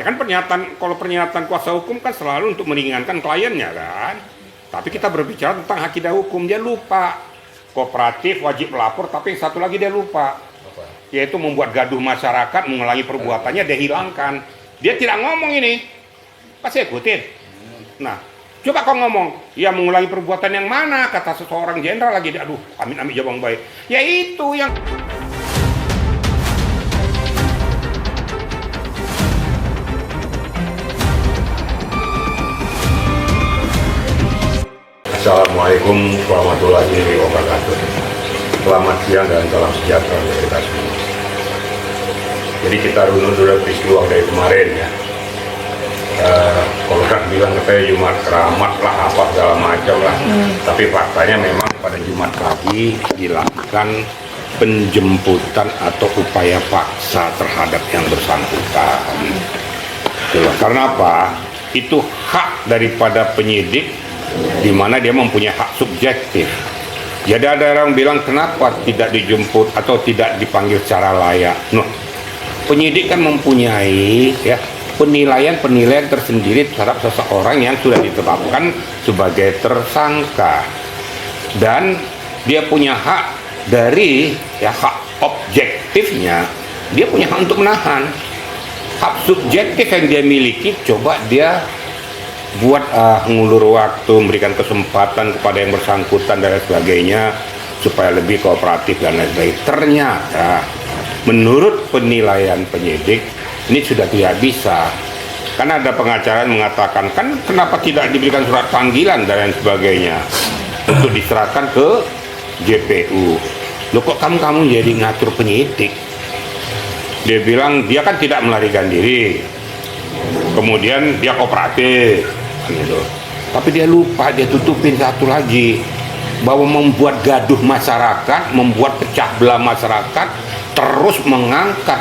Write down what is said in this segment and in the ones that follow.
kan kalau pernyataan kuasa hukum kan selalu untuk meringankan kliennya kan. Tapi kita berbicara tentang hak tidak hukum, dia lupa. Kooperatif wajib melapor, tapi yang satu lagi dia lupa. Yaitu membuat gaduh masyarakat, mengulangi perbuatannya, dia hilangkan. Dia tidak ngomong ini. Pasti ikutin. Nah, coba kau ngomong, ya mengulangi perbuatan yang mana? Kata seseorang jenderal lagi, aduh, amit-amit jabang baik. Ya itu yang... Assalamualaikum warahmatullahi wabarakatuh. Selamat siang dan salam sejahtera untuk kita semua. Jadi kita runut dulu peristiwa dari kemarin ya. Kalau kan bilang katanya Jumat keramat lah apa segala macam lah. Tapi faktanya memang pada Jumat pagi dilakukan penjemputan atau upaya paksa terhadap yang bersangkutan. Karena apa? Itu hak daripada penyidik, di mana dia mempunyai hak subjektif. Jadi ada orang bilang kenapa tidak dijemput atau tidak dipanggil secara layak. Noh, penyidik kan mempunyai ya penilaian tersendiri terhadap seseorang yang sudah ditetapkan sebagai tersangka, dan dia punya hak dari ya hak objektifnya, dia punya hak untuk menahan. Hak subjektif yang dia miliki coba dia buat ngulur waktu, memberikan kesempatan kepada yang bersangkutan dan sebagainya supaya lebih kooperatif dan lain sebagainya. Ternyata menurut penilaian penyidik ini sudah tidak bisa, karena ada pengacara yang mengatakan kan kenapa tidak diberikan surat panggilan dan lain sebagainya untuk diserahkan ke JPU. Loh kok kamu jadi ngatur penyidik? Dia bilang dia kan tidak melarikan diri, kemudian dia kooperatif gitu. Tapi dia lupa, dia tutupin satu lagi, bahwa membuat gaduh masyarakat, membuat pecah belah masyarakat, terus mengangkat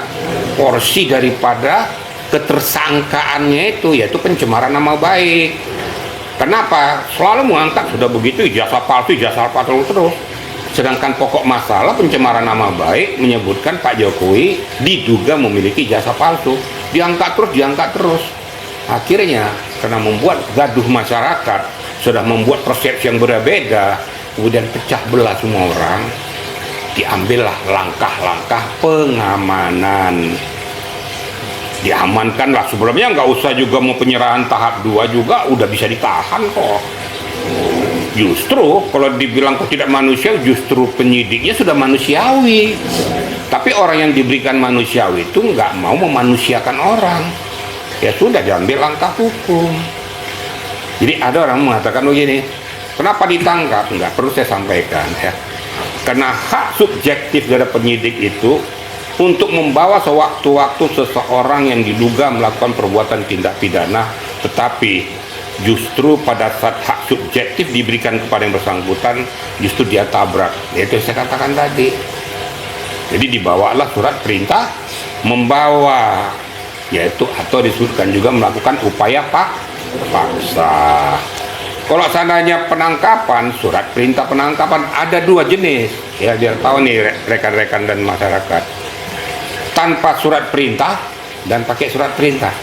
porsi daripada ketersangkaannya itu, yaitu pencemaran nama baik. Kenapa? Selalu mengangkat sudah begitu ijazah palsu terus. Sedangkan pokok masalah pencemaran nama baik menyebutkan Pak Jokowi diduga memiliki ijazah palsu. Diangkat terus. Akhirnya karena membuat gaduh masyarakat, sudah membuat persepsi yang berbeda, kemudian pecah belah semua orang, diambillah langkah-langkah pengamanan. Diamankanlah, sebelumnya nggak usah juga mau penyerahan tahap 2 juga udah bisa ditahan kok. Justru kalau dibilang kok tidak manusiawi, justru penyidiknya sudah manusiawi. Tapi orang yang diberikan manusiawi itu nggak mau memanusiakan orang. Ya sudah, diambil langkah hukum. Jadi ada orang mengatakan begini, kenapa ditangkap? Nggak perlu saya sampaikan ya. Karena hak subjektif dari penyidik itu untuk membawa sewaktu-waktu seseorang yang diduga melakukan perbuatan tindak pidana, tetapi justru pada saat hak subjektif diberikan kepada yang bersangkutan, justru dia tabrak. Itu yang saya katakan tadi. Jadi dibawalah surat perintah membawa, yaitu atau disebutkan juga melakukan upaya paksa. Kalau seandainya penangkapan, surat perintah penangkapan ada 2 jenis ya, biar tahu nih rekan-rekan dan masyarakat. Tanpa surat perintah dan pakai surat perintah.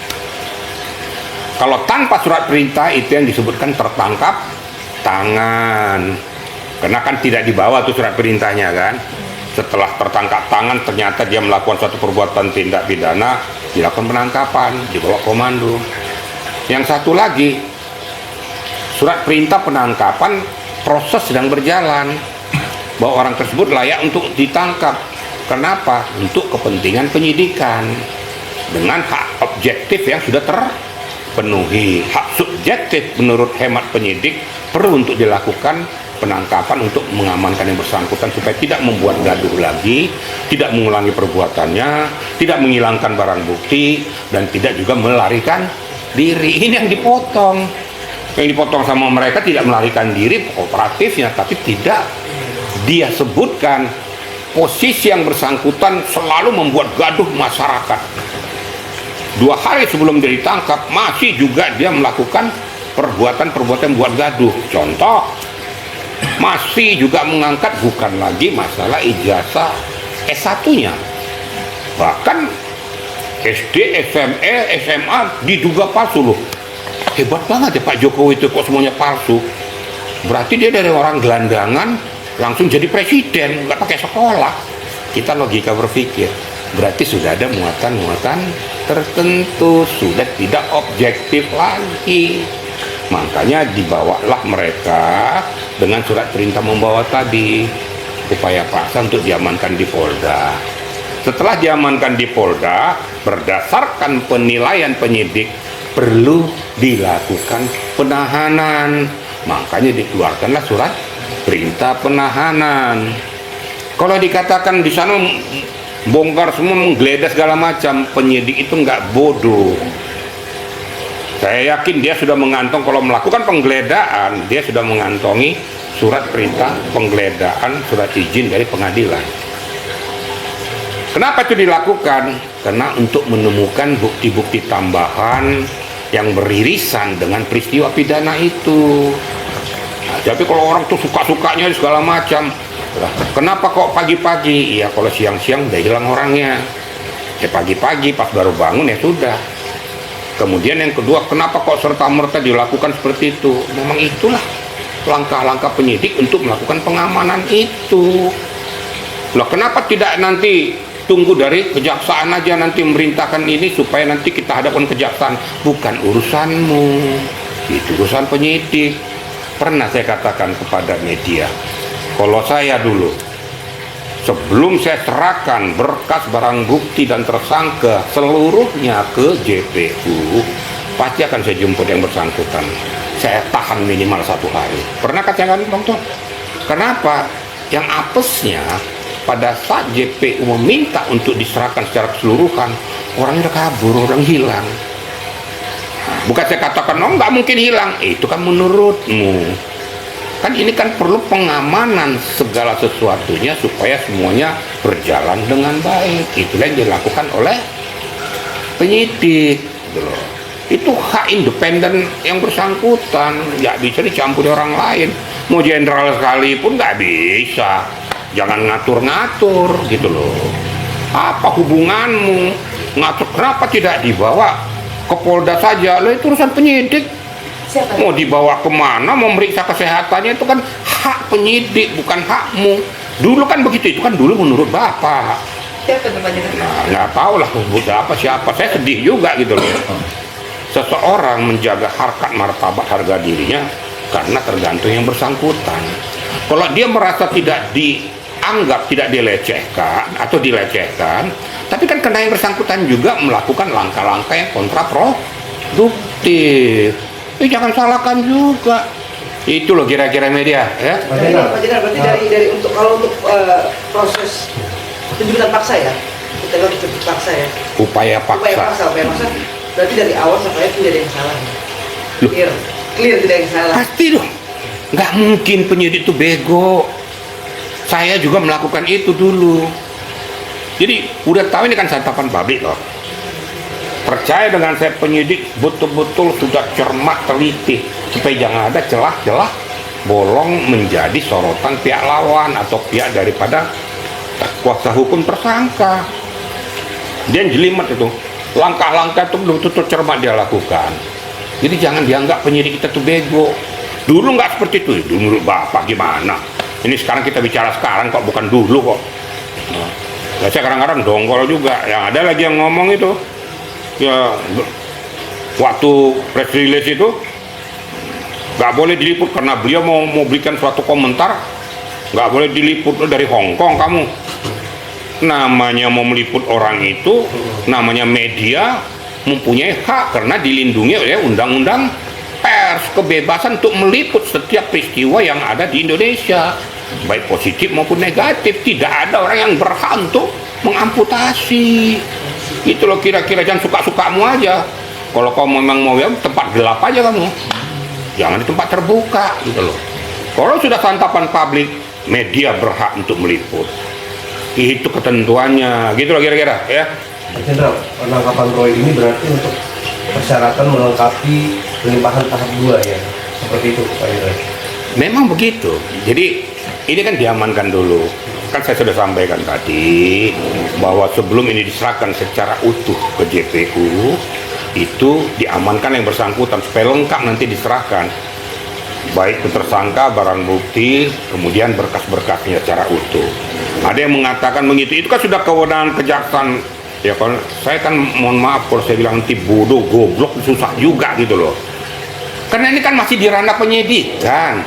Kalau tanpa surat perintah itu yang disebutkan tertangkap tangan, karena kan tidak dibawa tuh surat perintahnya kan. Setelah tertangkap tangan ternyata dia melakukan suatu perbuatan tindak pidana, dilakukan penangkapan, dibawa komando. Yang satu lagi, surat perintah penangkapan, proses sedang berjalan, bahwa orang tersebut layak untuk ditangkap. Kenapa? Untuk kepentingan penyidikan dengan hak objektif yang sudah terpenuhi. Hak subjektif menurut hemat penyidik perlu untuk dilakukan penangkapan untuk mengamankan yang bersangkutan supaya tidak membuat gaduh lagi, tidak mengulangi perbuatannya, tidak menghilangkan barang bukti, dan tidak juga melarikan diri. Ini yang dipotong. Yang dipotong sama mereka tidak melarikan diri kooperatifnya, tapi tidak dia sebutkan posisi yang bersangkutan selalu membuat gaduh masyarakat. 2 hari sebelum dia ditangkap masih juga dia melakukan perbuatan buat gaduh. Contoh, masih juga mengangkat bukan lagi masalah ijazah S1-nya, bahkan SD, SMA diduga palsu loh. Hebat banget ya Pak Jokowi itu, kok semuanya palsu. Berarti dia dari orang gelandangan langsung jadi presiden, nggak pakai sekolah. Kita logika berpikir, berarti sudah ada muatan-muatan tertentu, sudah tidak objektif lagi. Makanya dibawalah mereka dengan surat perintah membawa tadi, upaya paksa untuk diamankan di Polda. Setelah diamankan di Polda, berdasarkan penilaian penyidik, perlu dilakukan penahanan. Makanya dikeluarkanlah surat perintah penahanan. Kalau dikatakan di sana bongkar semua, menggeledah segala macam, penyidik itu nggak bodoh. Saya yakin dia sudah mengantong, kalau melakukan penggeledahan, dia sudah mengantongi surat perintah penggeledahan, surat izin dari pengadilan. Kenapa itu dilakukan? Karena untuk menemukan bukti-bukti tambahan yang beririsan dengan peristiwa pidana itu. Nah, tapi kalau orang tuh suka-sukanya segala macam, kenapa kok pagi-pagi? Ya kalau siang-siang udah hilang orangnya. Ya pagi-pagi pas baru bangun ya sudah. Kemudian yang kedua, kenapa kok serta-merta dilakukan seperti itu? Memang itulah langkah-langkah penyidik untuk melakukan pengamanan itu. Loh, kenapa tidak nanti tunggu dari kejaksaan aja, nanti memerintahkan ini supaya nanti kita hadapkan kejaksaan? Bukan urusanmu, itu urusan penyidik. Pernah saya katakan kepada media, kalau saya dulu sebelum saya serahkan berkas barang bukti dan tersangka seluruhnya ke JPU, pasti akan saya jemput yang bersangkutan. Saya tahan minimal 1 hari. Pernah katakan Bang Tuan? Kenapa? Yang apesnya pada saat JPU meminta untuk diserahkan secara keseluruhan, orangnya udah kabur, orang hilang. Bukan saya katakan, oh nggak mungkin hilang, itu kan menurutmu. Kan ini kan perlu pengamanan segala sesuatunya supaya semuanya berjalan dengan baik. Itulah yang dilakukan oleh penyidik. Itu hak independen yang bersangkutan, nggak bisa dicampuri orang lain. Mau jenderal sekalipun nggak bisa. Jangan ngatur-ngatur gitu loh. Apa hubunganmu ngatur? Kenapa tidak dibawa ke Polda saja? Loh, itu urusan penyidik. Siapa? Mau dibawa kemana, mau meriksa kesehatannya, itu kan hak penyidik, bukan hakmu. Dulu kan begitu, itu kan dulu menurut Bapak. Siapa tempatnya? Nah, nggak tahu lah siapa. Saya sedih juga gitu loh. Seseorang menjaga harkat martabat harga dirinya karena tergantung yang bersangkutan. Kalau dia merasa tidak dianggap, tidak dilecehkan atau dilecehkan, tapi kan karena yang bersangkutan juga melakukan langkah-langkah yang kontraproduktif. Jangan salahkan juga. Itu loh kira-kira media ya. Pak Jenderal, berarti dari untuk proses penjemputan paksa ya, kita bilang penjemput paksa ya. Upaya paksa. Berarti dari awal sampai akhir tidak ada yang salah. Clear tidak ada yang salah. Pasti dong. Nggak mungkin penyidik itu bego. Saya juga melakukan itu dulu. Jadi udah tahu ini kan santapan pabrik loh. Percaya dengan saya penyidik betul-betul sudah cermat teliti supaya jangan ada celah-celah bolong menjadi sorotan pihak lawan atau pihak daripada kuasa hukum tersangka. Dia jelimet itu, langkah-langkah itu betul-betul cermat dia lakukan. Jadi jangan dianggap penyidik kita tuh bego. Dulu nggak seperti itu. Dulu menurut Bapak gimana? Ini sekarang kita bicara sekarang kok, bukan dulu kok. Nah, saya kadang-kadang dongkol juga. Yang ada lagi yang ngomong itu, ya waktu press release itu nggak boleh diliput karena beliau mau berikan suatu komentar, nggak boleh diliput dari Hong Kong. Kamu namanya mau meliput orang itu, namanya media mempunyai hak karena dilindungi oleh undang-undang pers, kebebasan untuk meliput setiap peristiwa yang ada di Indonesia, baik positif maupun negatif. Tidak ada orang yang berhak untuk mengamputasi. Itu loh kira-kira, jangan suka-sukamu aja. Kalau kamu memang mau ya tempat gelap aja kamu, jangan di tempat terbuka gitu loh. Kalau sudah santapan publik, media berhak untuk meliput. Itu ketentuannya, gitu loh kira-kira ya. Jenderal, penangkapan Roy ini berarti untuk persyaratan melengkapi pelimpahan tahap 2 ya, seperti itu Pak Jenderal. Memang begitu. Jadi ini kan diamankan dulu. kan saya sudah sampaikan tadi bahwa sebelum ini diserahkan secara utuh ke JPU, itu diamankan yang bersangkutan supaya lengkap nanti diserahkan, baik itu tersangka, barang bukti, kemudian berkas-berkasnya secara utuh. Ada yang mengatakan begitu, itu kan sudah kewenangan kejaksaan. Ya kalau saya kan mohon maaf kalau saya bilang nanti bodoh, goblok, susah juga gitu loh. Karena ini kan masih di ranah penyidikan.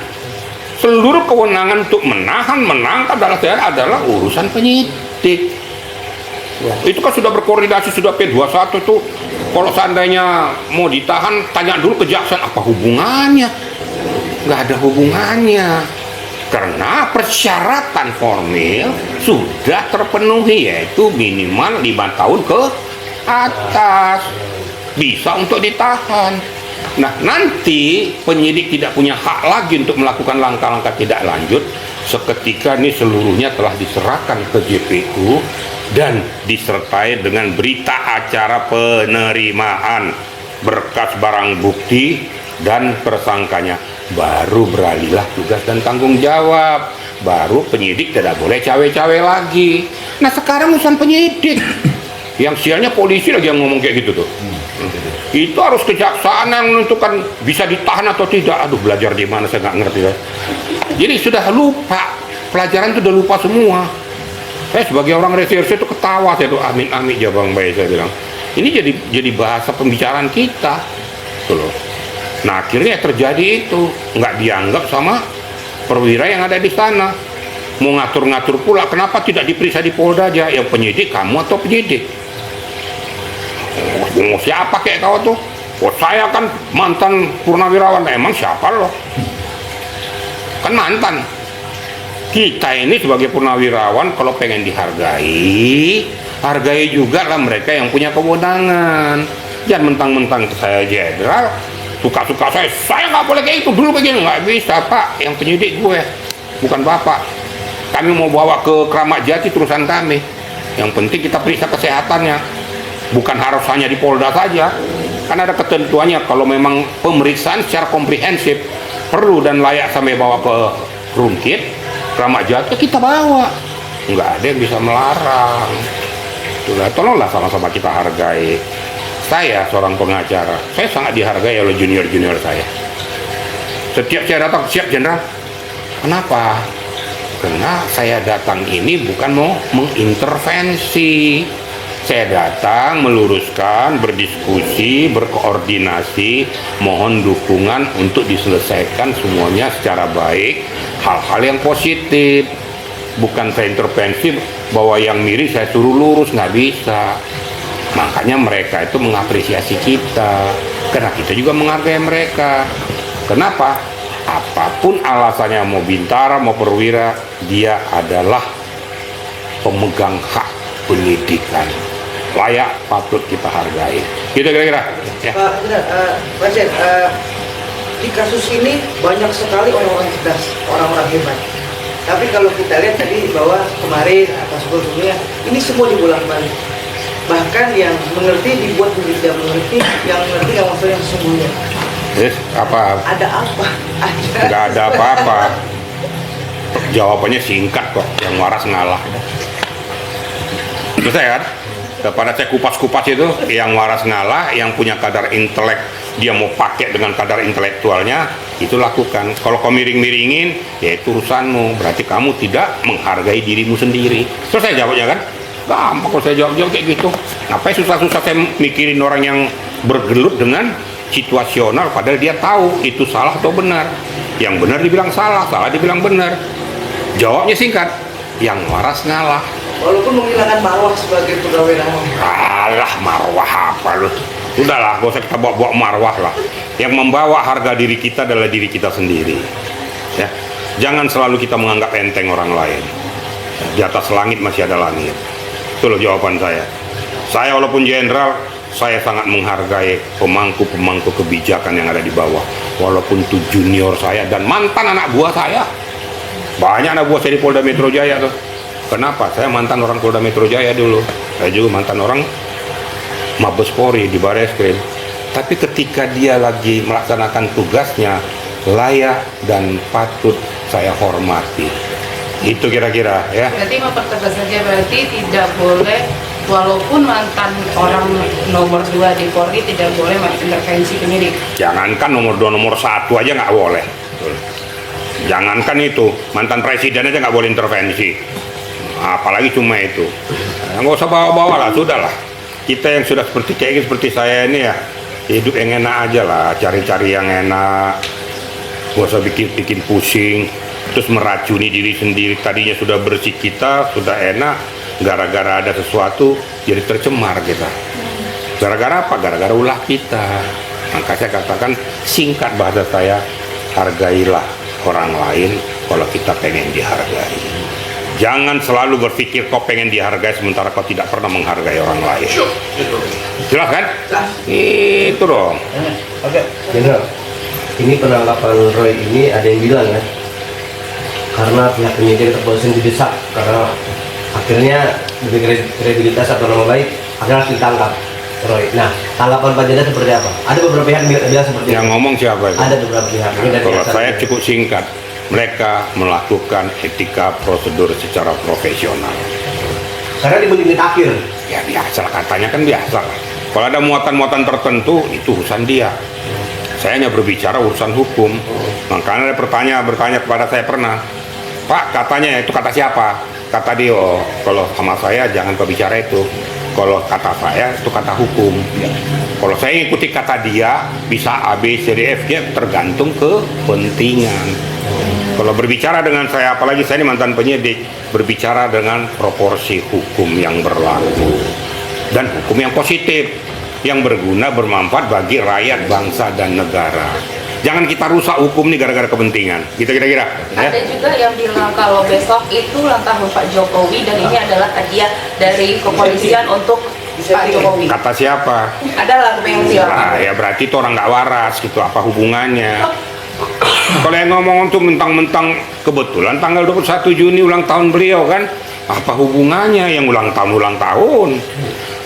Seluruh kewenangan untuk menahan, menangkap adalah urusan penyidik. Itu kan sudah berkoordinasi, sudah P21 tuh. Kalau seandainya mau ditahan, tanya dulu kejaksaan apa hubungannya. Nggak ada hubungannya. Karena persyaratan formil sudah terpenuhi, yaitu minimal 5 tahun ke atas. Bisa untuk ditahan. Nah, nanti penyidik tidak punya hak lagi untuk melakukan langkah-langkah tidak lanjut seketika ini seluruhnya telah diserahkan ke JPU dan disertai dengan berita acara penerimaan berkas barang bukti dan tersangkanya. Baru beralihlah tugas dan tanggung jawab. Baru penyidik tidak boleh cawe-cawe lagi. Nah, sekarang urusan penyidik. Yang sialnya polisi lagi yang ngomong kayak gitu tuh. Itu harus kejaksaan yang menentukan bisa ditahan atau tidak. Aduh, belajar di mana saya nggak ngerti ya. Jadi sudah lupa, pelajaran itu udah lupa semua. Saya sebagai orang reserse itu ketawa, saya tuh amin ya Bang Bay, saya bilang. Ini jadi bahasa pembicaraan kita, tuh loh. Nah akhirnya terjadi itu, nggak dianggap sama perwira yang ada di sana. Mau ngatur-ngatur pula, kenapa tidak diperiksa di Polda aja? Yang penyidik kamu atau penyidik? Mau siapa kayak kau tuh? Oh saya kan mantan purnawirawan. Emang siapa loh? Kan mantan. Kita ini sebagai purnawirawan kalau pengen dihargai, hargai juga lah mereka yang punya kewenangan. Jangan mentang-mentang saya jenderal, suka-suka saya nggak boleh kayak itu, dulu begini. Nggak bisa Pak, yang penyidik gue, bukan Bapak. Kami mau bawa ke Kramat Jati terusan kami. Yang penting kita periksa kesehatannya. Bukan harus hanya di Polda saja, kan ada ketentuannya. Kalau memang pemeriksaan secara komprehensif perlu dan layak sampai bawa ke Rumkit, Kramat Jati, kita bawa. Nggak ada yang bisa melarang. Itulah, tolonglah sama-sama kita hargai. Saya seorang pengacara, saya sangat dihargai oleh junior-junior saya. Setiap saya datang, siap jenderal. Kenapa? Karena saya datang ini bukan mau mengintervensi. Saya datang meluruskan, berdiskusi, berkoordinasi, mohon dukungan untuk diselesaikan semuanya secara baik, hal-hal yang positif. Bukan saya intervensi bahwa yang miring saya suruh lurus, nggak bisa. Makanya mereka itu mengapresiasi kita, karena kita juga menghargai mereka. Kenapa? Apapun alasannya, mau bintara, mau perwira, dia adalah pemegang hak penyidikan, layak, patut kita hargai. Gitu kira-kira ya. Pak Jen, di kasus ini banyak sekali orang-orang cerdas, orang-orang hebat. Tapi kalau kita lihat tadi bahwa kemarin atau sebelumnya ini semua dibolak-balik. Bahkan yang mengerti dibuat menjadi tidak mengerti, yang mengerti yang maksudnya yang sesungguhnya. Apa? Ada apa? Nggak ada apa-apa. Jawabannya singkat kok, yang waras ngalah. Terus saya kan, daripada saya kupas-kupas itu, yang waras ngalah, yang punya kadar intelek, dia mau pakai dengan kadar intelektualnya, itu lakukan. Kalau kau miring-miringin, ya itu urusanmu, berarti kamu tidak menghargai dirimu sendiri. Terus saya jawabnya kan, gampang kalau saya jawab kayak gitu. Ngapain susah-susah saya mikirin orang yang bergelut dengan situasional, padahal dia tahu itu salah atau benar. Yang benar dibilang salah, salah dibilang benar. Jawabnya singkat, yang waras ngalah. Walaupun menghilangkan marwah sebagai pegawai negeri. Alah, marwah apa lu? Udahlah, gak usah kita bawa-bawa marwah lah. Yang membawa harga diri kita adalah diri kita sendiri. Ya, jangan selalu kita menganggap enteng orang lain. Di atas langit masih ada langit. Itu loh jawaban saya. Saya walaupun jenderal, saya sangat menghargai pemangku-pemangku kebijakan yang ada di bawah. Walaupun itu junior saya dan mantan anak buah saya. Banyak anak buah saya di Polda Metro Jaya tuh. Kenapa? Saya mantan orang Polda Metro Jaya dulu. Saya juga mantan orang Mabes Polri di Bareskrim. Tapi ketika dia lagi melaksanakan tugasnya, layak dan patut saya hormati. Itu kira-kira ya. Berarti mempertegas saja, berarti tidak boleh, walaupun mantan orang nomor 2 di Polri tidak boleh intervensi penyidik. Jangankan nomor 2 nomor 1 aja nggak boleh. Jangankan itu, mantan presiden aja nggak boleh intervensi. Apalagi cuma itu. Nggak usah bawa-bawa lah, sudah lah. Kita yang sudah seperti saya ini ya, hidup yang enak aja lah, cari-cari yang enak. Nggak usah bikin pusing, terus meracuni diri sendiri. Tadinya sudah bersih kita, sudah enak, gara-gara ada sesuatu jadi tercemar kita. Gara-gara apa? Gara-gara ulah kita. Maka saya katakan, singkat bahasa saya, hargailah orang lain kalau kita pengen dihargai. Jangan selalu berpikir kau pengen dihargai sementara kau tidak pernah menghargai orang lain. Jelas kan? Itu dong. Oke, Jenderal. Ini penangkapan Roy ini ada yang bilang ya, karena pihak penyidik kepolisian didesak karena akhirnya demi kredibilitas atau nama baik akhirnya harus ditangkap Roy. Nah, tanggapan Pak Jenderal seperti apa? Ada beberapa pihak bilang seperti Yang itu. ngomong siapa itu? Ada beberapa pihak. Ini dari Kalau dasar saya dia. cukup singkat, mereka melakukan etika prosedur secara profesional. Karena di menit akhir. Ya biasa lah, katanya kan biasa lah. Kalau ada muatan-muatan tertentu, itu urusan dia. Saya hanya berbicara urusan hukum. Makanya ada bertanya kepada saya pernah, Pak, katanya itu kata siapa? Kata dia, oh, kalau sama saya jangan berbicara itu. Kalau kata saya itu kata hukum. Kalau saya ikuti kata dia, bisa A, B, C, D, F, G, tergantung kepentingan. Kalau berbicara dengan saya, apalagi saya ini mantan penyidik, berbicara dengan proporsi hukum yang berlaku. Dan hukum yang positif, yang berguna, bermanfaat bagi rakyat, bangsa, dan negara. Jangan kita rusak hukum nih gara-gara kepentingan. Gitu kira-kira. Ya? Ada juga yang bilang kalau besok itu ulang tahun Pak Jokowi dan ini adalah hadiah dari kepolisian untuk Pak Jokowi. Kata siapa? Adalah yang bilang. Nah, ya berarti itu orang nggak waras gitu. Apa hubungannya? Kalau yang ngomong untuk mentang-mentang kebetulan tanggal 21 Juni ulang tahun beliau kan, apa hubungannya yang ulang tahun?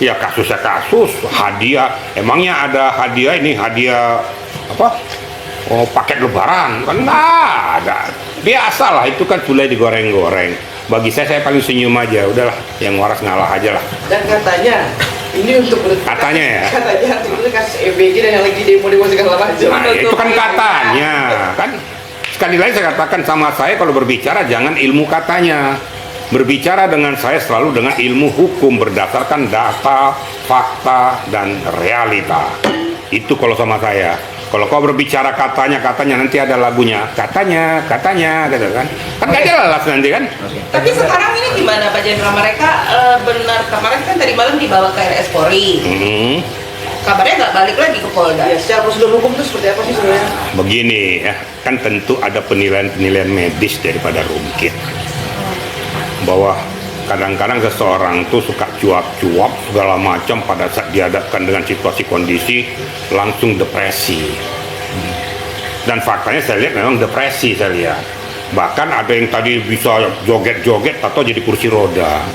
Ya kasusnya kasus, hadiah. Emangnya ada hadiah ini, hadiah apa? Oh, paket lebaran kan nggak ada. Biasalah itu kan mulai digoreng-goreng. Bagi saya paling senyum aja, udahlah yang waras ngalah aja lah. Dan katanya ini untuk Katanya ya? Katanya untuk kasus EBG dan yang lagi demo segala macam. Nah, itu kan katanya kan. Sekali lagi saya katakan sama saya, kalau berbicara jangan ilmu katanya. Berbicara dengan saya selalu dengan ilmu hukum berdasarkan data, fakta, dan realita. Itu kalau sama saya. Kalau kau berbicara katanya nanti ada lagunya. Katanya, gitu kan. Kan gak jelas nanti kan. Tapi sekarang ini gimana Pak Jenderal? Mereka benar kemarin kan tadi malam dibawa ke RS Polri. Kabarnya nggak balik lagi ke Polda. Ya, secara prosedur hukum itu seperti apa sih sebenarnya? Begini ya, kan tentu ada penilaian medis daripada Rumkit. Bahwa kadang-kadang seseorang tuh suka cuap-cuap segala macam pada saat dihadapkan dengan situasi kondisi langsung depresi. Dan faktanya saya lihat memang depresi saya lihat. Bahkan ada yang tadi bisa joget-joget atau jadi kursi roda.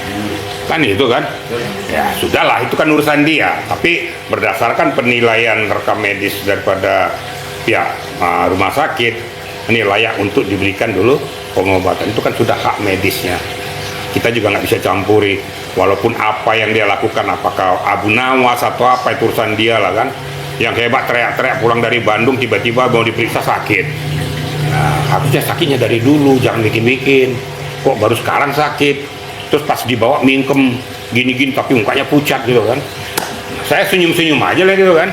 Kan itu kan? Ya sudahlah, itu kan urusan dia. Tapi berdasarkan penilaian rekam medis daripada pihak rumah sakit, ini layak untuk diberikan dulu pengobatan. Itu kan sudah hak medisnya. Kita juga nggak bisa campuri, walaupun apa yang dia lakukan, apakah Abu Nawas atau apa, itu urusan dia lah kan. Yang hebat teriak-teriak pulang dari Bandung tiba-tiba mau diperiksa sakit. Nah, harusnya sakitnya dari dulu, jangan bikin-bikin. Kok baru sekarang sakit? Terus pas dibawa mingkem gini-gini tapi mukanya pucat gitu kan. Saya senyum-senyum aja lah gitu kan.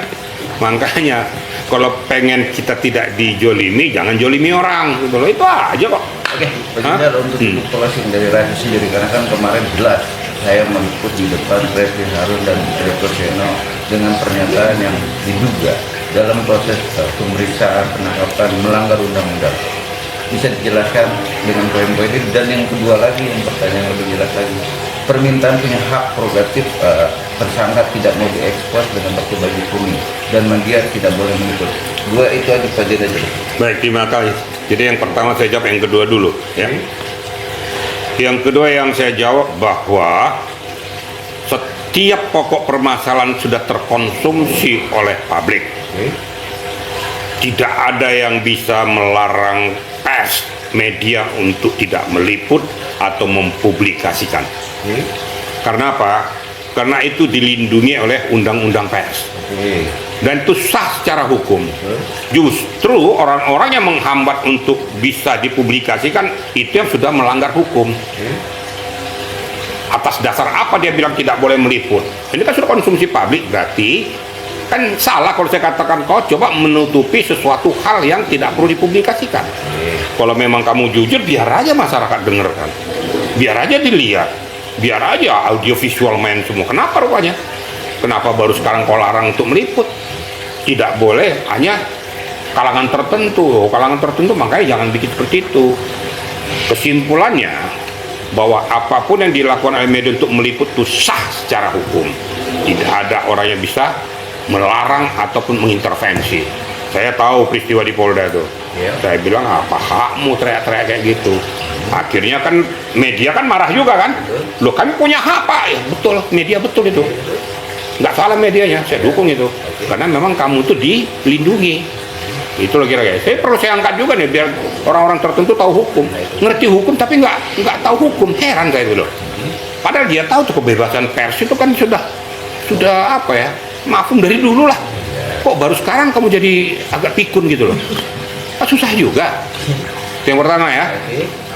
Makanya kalau pengen kita tidak dijolimi, jangan jolimi orang gitu loh. Itu aja kok. Oke, Pak Jenderal, untuk closing dari Raja sendiri, karena kan kemarin jelas saya meliput di depan Refli Harun dan Direktur Seno dengan pernyataan yang diduga dalam proses pemeriksaan penangkapan melanggar undang-undang. Bisa dijelaskan dengan poin-poin ini. Dan yang kedua lagi, yang pertanyaan lebih jelas lagi, permintaan punya hak prerogatif tersangka tidak mau diekspos dengan pakai baju kuning dan media tidak boleh mengikut. Dua itu aja Pak Jenderal. Baik, terima kasih. Jadi yang pertama saya jawab yang kedua dulu ya. Yang kedua yang saya jawab bahwa setiap pokok permasalahan sudah terkonsumsi oleh publik. Tidak ada yang bisa melarang pers media untuk tidak meliput atau mempublikasikan. Karena apa? Karena itu dilindungi oleh undang-undang pers. Dan itu sah secara hukum. Justru orang-orang yang menghambat untuk bisa dipublikasikan itu yang sudah melanggar hukum. Atas dasar apa dia bilang tidak boleh meliput? Ini kan sudah konsumsi publik, berarti kan salah kalau saya katakan kau coba menutupi sesuatu hal yang tidak perlu dipublikasikan. Kalau memang kamu jujur, biar aja masyarakat dengarkan, biar aja dilihat, biar aja audiovisual main semua. Kenapa rupanya? Kenapa baru sekarang kau larang untuk meliput? Tidak boleh hanya kalangan tertentu, makanya jangan bikin seperti itu. Kesimpulannya bahwa apapun yang dilakukan oleh media untuk meliput itu sah secara hukum. Tidak ada orang yang bisa melarang ataupun mengintervensi. Saya tahu peristiwa di Polda itu. Saya bilang, apa hakmu teriak-teriak kayak gitu? Akhirnya kan media kan marah juga kan. Loh, kami punya hak Pak. Ya, betul, media betul itu. Nggak salah medianya, saya dukung itu. Karena memang kamu tuh dilindungi. Itu loh kira-kira. Saya angkat juga nih biar orang-orang tertentu tahu hukum. Ngerti hukum tapi nggak tahu hukum. Heran saya itu loh. Padahal dia tahu tuh kebebasan pers itu kan sudah apa ya? Mafhum dari dulu lah. Kok baru sekarang kamu jadi agak pikun gitu loh? Susah juga. Itu yang pertama ya.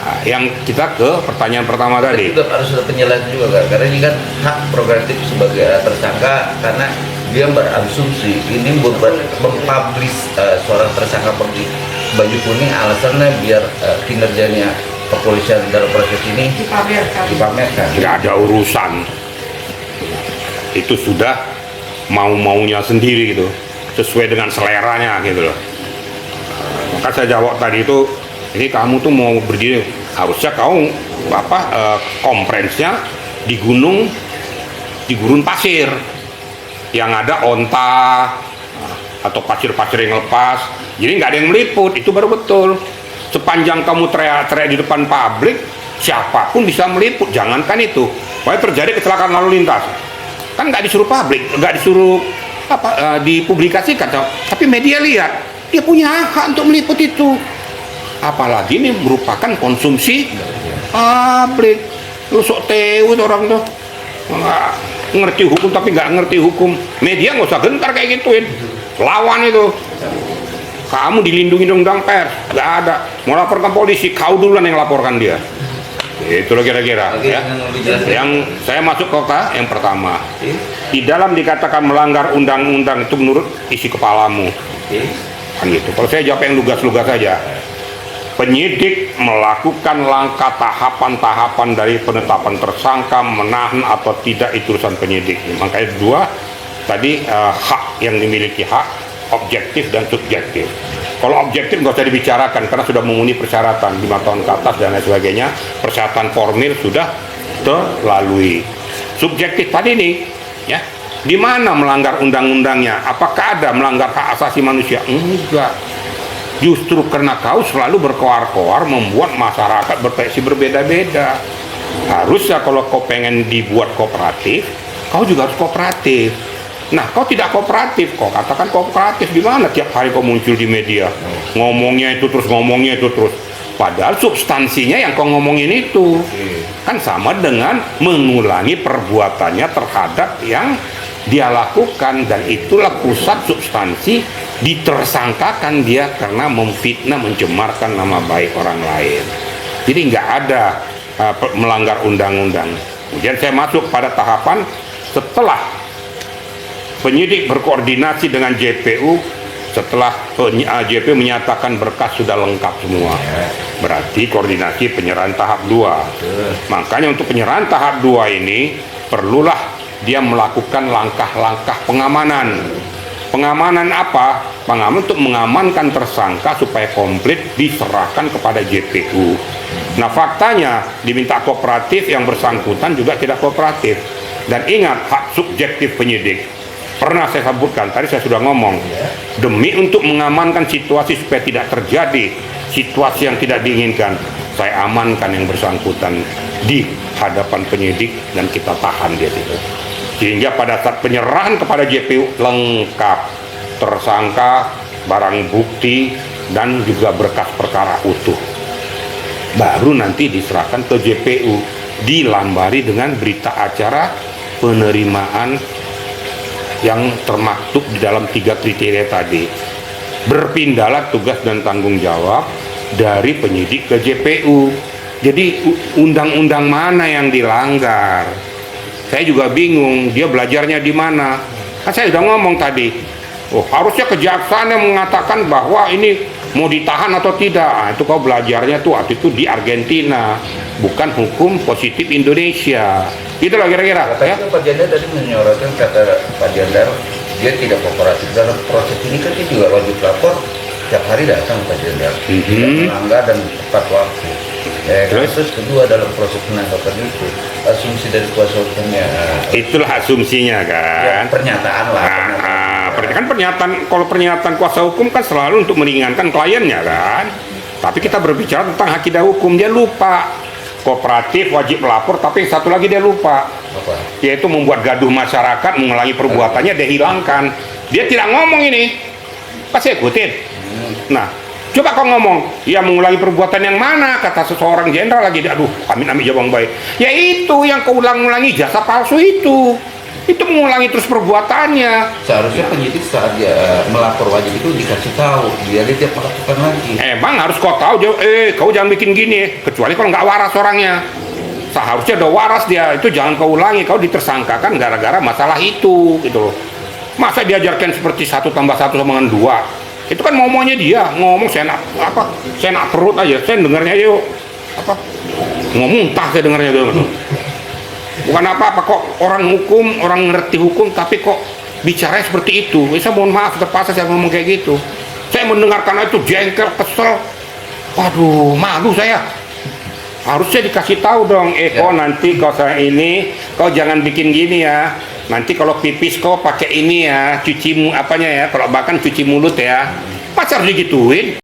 Nah, yang kita ke pertanyaan pertama tadi. Juga harus ada penjelasan juga kan, karena ini kan hak prerogatif sebagai tersangka, karena dia berasumsi ini mempublish seorang tersangka pergi baju kuning alasannya biar kinerjanya kepolisian dalam proses ini dipamerkan. Tidak ada urusan. Itu sudah mau-maunya sendiri gitu, sesuai dengan seleranya gitu loh. Maka saya jawab tadi itu, ini kamu tuh mau berdiri, harusnya kamu konferensinya di gurun pasir yang ada onta atau pasir-pasir yang lepas, jadi nggak ada yang meliput. Itu baru betul. Sepanjang kamu teriak-teriak di depan publik, siapapun bisa meliput. Jangankan itu, pokoknya terjadi kecelakaan lalu lintas, kan nggak disuruh publik, nggak disuruh dipublikasikan, tapi media lihat, dia punya hak untuk meliput itu. Apalagi ini merupakan konsumsi publik. Lu sok tewu orang tuh nggak ngerti hukum tapi nggak ngerti hukum. Media nggak usah gentar kayak gituin, lawan itu. Kamu dilindungi undang pers, nggak ada. Mau laporkan polisi, kau duluan yang laporkan dia. Itu loh kira-kira ya. Yang saya masuk kota yang pertama, di dalam dikatakan melanggar undang-undang itu menurut isi kepalamu kan gitu. Kalau saya jawab yang lugas-lugas saja, penyidik melakukan langkah tahapan-tahapan dari penetapan tersangka, menahan atau tidak, itu urusan penyidik. Makanya dua tadi, hak yang dimiliki, hak objektif dan subjektif. Kalau objektif nggak usah dibicarakan karena sudah memenuhi persyaratan 5 tahun ke atas dan lain sebagainya, persyaratan formil sudah terlalui. Subjektif tadi nih, ya, di mana melanggar undang-undangnya? Apakah ada melanggar hak asasi manusia? Enggak. Justru karena kau selalu berkoar-koar membuat masyarakat berpersepsi berbeda-beda. Harusnya kalau kau pengen dibuat kooperatif, kau juga harus kooperatif. Nah, kau tidak kooperatif, kau katakan kooperatif, di mana tiap hari kau muncul di media, ngomongnya itu terus, padahal substansinya yang kau ngomongin itu kan sama dengan mengulangi perbuatannya terhadap yang dia lakukan, dan itulah pusat substansi ditersangkakan dia karena memfitnah, mencemarkan nama baik orang lain. Jadi nggak ada melanggar undang-undang. Kemudian saya masuk pada tahapan setelah penyidik berkoordinasi dengan JPU, setelah JPU menyatakan berkas sudah lengkap semua, berarti koordinasi penyerahan tahap 2. Makanya untuk penyerahan tahap 2 ini perlulah dia melakukan langkah-langkah pengamanan. Pengamanan apa? Pengamanan untuk mengamankan tersangka supaya komplit diserahkan kepada JPU. Nah, faktanya diminta kooperatif, yang bersangkutan juga tidak kooperatif. Dan ingat, hak subjektif penyidik pernah saya sebutkan, tadi saya sudah ngomong, demi untuk mengamankan situasi supaya tidak terjadi situasi yang tidak diinginkan, saya amankan yang bersangkutan di hadapan penyidik dan kita tahan dia itu. Sehingga pada saat penyerahan kepada JPU lengkap, tersangka barang bukti, dan juga berkas perkara utuh. Baru nanti diserahkan ke JPU, dilambari dengan berita acara penerimaan yang termaktub di dalam 3 kriteria tadi. Berpindahlah tugas dan tanggung jawab dari penyidik ke JPU. Jadi undang-undang mana yang dilanggar? Saya juga bingung, dia belajarnya di mana? Kan saya udah ngomong tadi, oh harusnya kejaksaan yang mengatakan bahwa ini mau ditahan atau tidak. Nah, itu kau belajarnya tuh waktu itu di Argentina, bukan hukum positif Indonesia. Itulah kira-kira. Tapi Ya? Pak Jendar tadi menyorotkan kata Pak Jendar, dia tidak kooperatif dalam proses ini, kan dia juga wajib lapor setiap hari datang Pak Jendar, tidak melanggar dan tepat waktu. Terus kedua dalam proses penangkapan itu asumsi dari kuasa hukumnya. Itulah asumsinya kan. Ya, pernyataan lah. Kan pernyataan, kalau pernyataan kuasa hukum kan selalu untuk meringankan kliennya kan. Tapi kita berbicara tentang akidah hukum, dia lupa kooperatif wajib melapor, tapi satu lagi dia lupa, Apa? yaitu membuat gaduh masyarakat, mengulangi perbuatannya, dia hilangkan. Dia tidak ngomong ini, pas saya ikutin. Nah, coba kau ngomong, ya mengulangi perbuatan yang mana, kata seseorang jenderal lagi, aduh, amit-amit jawab baik. Ya itu yang kau ulang-ulangi, jasa palsu itu mengulangi terus perbuatannya. Seharusnya penyidik saat dia melapor wajib itu dikasih tahu, dia tidak melakukan lagi. Emang harus kau tahu, kau jangan bikin gini, kecuali kalau nggak waras orangnya. Seharusnya udah waras dia, itu jangan kau ulangi, kau ditersangkakan gara-gara masalah itu, gitu loh. Masa diajarkan seperti 1 tambah 1 sama dengan 2? Itu kan ngomongnya dia, ngomong saya nak perut aja, saya dengarnya aja yuk, ngomong entah saya dengarnya gitu. Bukan apa-apa kok, orang hukum, orang ngerti hukum, tapi kok bicaranya seperti itu. Saya mohon maaf, terpaksa saya ngomong kayak gitu. Saya mendengarkan itu jengkel, kesel, waduh, malu saya. Harusnya dikasih tahu dong, kok nanti kau saya ini, kau jangan bikin gini ya. Nanti kalau pipis kau pakai ini ya, cuci apanya ya, kalau bahkan cuci mulut ya. Pacar digituin.